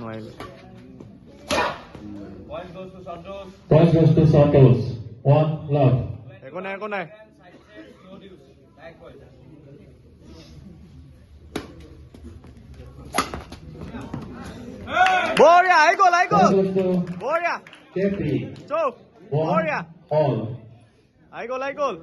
নোৱাৰিলে। Point goes to Santos. 1 love. একো নাই একো নাই। বঢ়িয়া আহি গ'ল আহি গ'ল। Point goes to বঢ়িয়া KP. চৌক 1 বঢ়িয়া all. আহি গ'ল আহি গ'ল।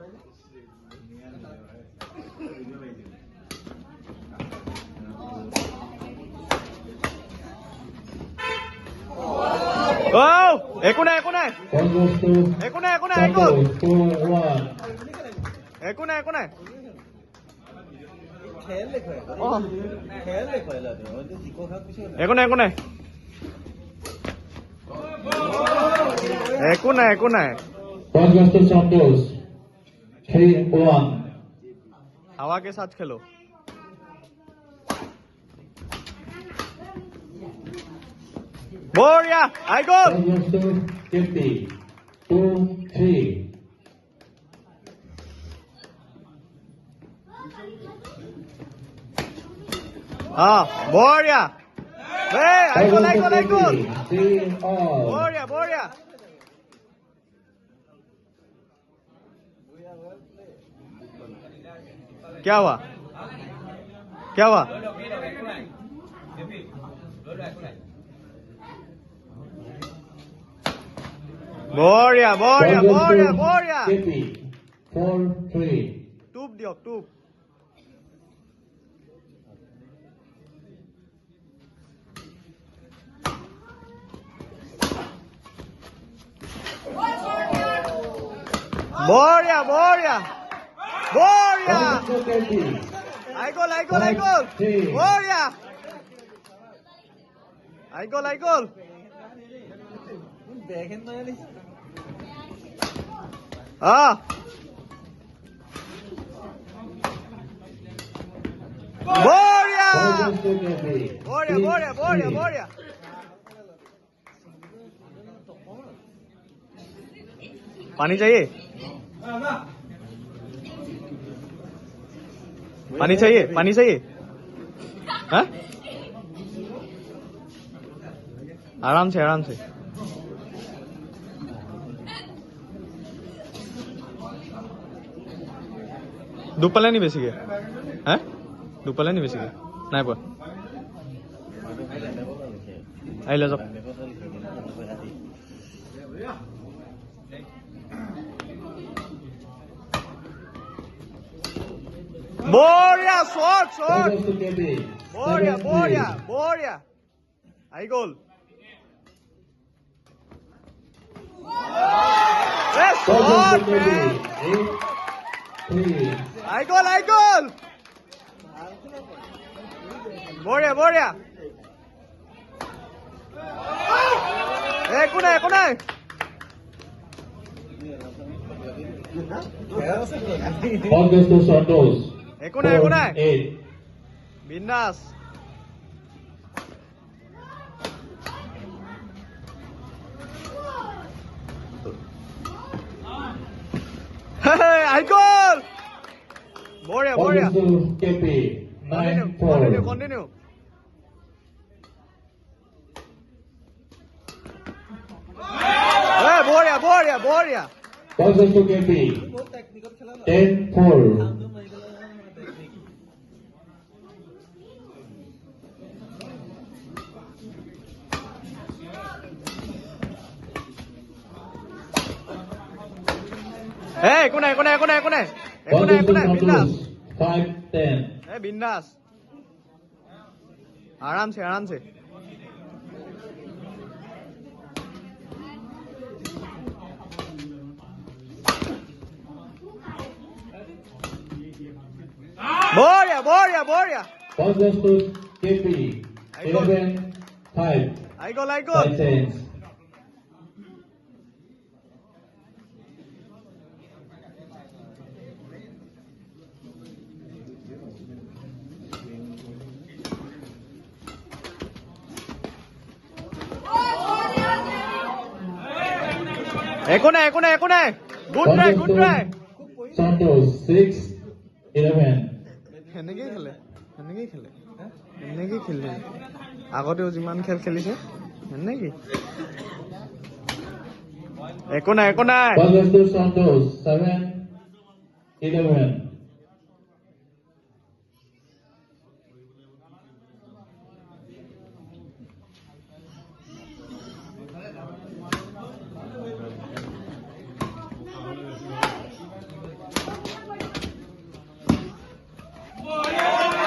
একো নাই একো নাই Point goes to একো নাই একো নাই আহি গ'ল। Santos. 4-1. একো নাই একো নাই। একো নাই একো নাই একো নাই একো নাই। Point goes to Santos. 3-1. हवा के साथ खेलो। बढ़िया आई गोल। Point goes to KP. 2-3. हाँ बढ़िया आई गोल आई गोल आई गोल। 3 all. बढ़िया बढ़िया क्या हुआ क्या हुआ। बढ़िया बढ़िया Point goes बढ़िया to बढ़िया। KP. 4-3. टूप दियो टूप। बढ़िया बढ़िया बढ़िया Point goes to KP. आई गोल आई गोल आई गोल। बढ़िया आई गोल आई गोल। हाँ बढ़िया Point goes to KP. बढ़िया बढ़िया बढ़िया 6-3. बढ़िया। पानी चाहिए पानी चाहिए पानी चाहिए। हाँ आराम से आराम से। দুপালে নি বেছিকে হা দুপালে নি বেছিকে নাই পোৱা আহিলে যাওক। বঢ়িয়া shot shot Point goes to KP. বঢ়িয়া 7-3. বঢ়িয়া বঢ়িয়া আহি গ'ল। এ Point goes shot to KP. 8-3. আহি গ'ল আহি গ'ল। বঢ়িয়া বঢ়িয়া একো নাই একো নাই। Point goes to Santos. একো নাই একো নাই 4-8. বিন্দাস। আহি গ'ল বঢ়িয়া Point বঢ়িয়া। goes to KP. Continue 9-4. Continue. বঢ়িয়া বঢ়িয়া বঢ়িয়া। Point goes to KP. 10-4. একো নাই একো নাই একো নাই একো নাই একো Point নাই goes একো to নাই বিন্দাস। Santos. 5-10. बिंदास आराम से आराम से। बढ़िया बढ़िया बढ़िया Point goes to KP. I got- 11-5. I goal I goal. 5 cents. একো নাই একো নাই একো নাই। Good try good try. Santos 6-11. সেনেকেই খেলে সেনেকেই খেলে সেনেকেই খেলে। আগতেও যিমান খেল খেলিছে নেকি একো নাই একো নাই Ball goes to Santos. 7-11.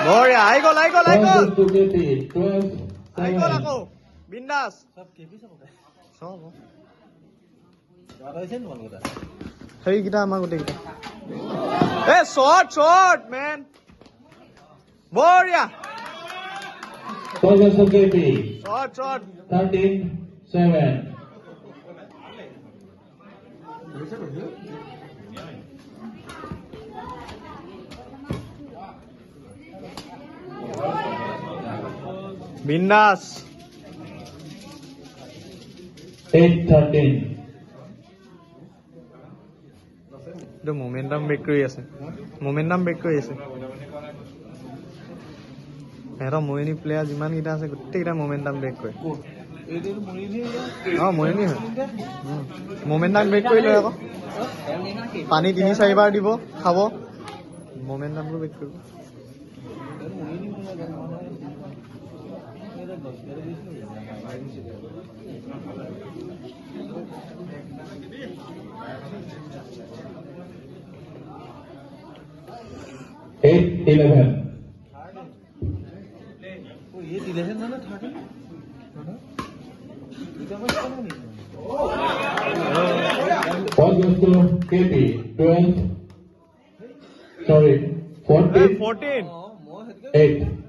বঢ়িয়া আহি গ'ল আহি গ'ল আহি Ball গ'ল goes to KP. আহি গ'ল 12-7. আকৌ বিন্দাস চব সেইকেইটা আমাৰ গোটেইকেইটা এ শ্বৰ্ট শ্বৰ্ট মেন বঢ়িয়া Ball goes to KP. Short short 13-7. বিন্দাস 8-13. এইটো মোমেণ্টাম ব্ৰেক কৰি আছে মোমেণ্টাম ব্ৰেক কৰি আছে সিহঁতৰ মৰিনী প্লেয়াৰ যিমানকেইটা আছে গোটেইকেইটা মোমেণ্টাম ব্ৰেক কৰে অঁ মৰিনী হয় মোমেণ্টাম ব্ৰেক কৰি লয় আকৌ পানী 3-4 দিব খাব মোমেণ্টামটো ব্ৰেক কৰিব Eight, 11. Ball goes to KP. 12. Sorry. 14. 14 8.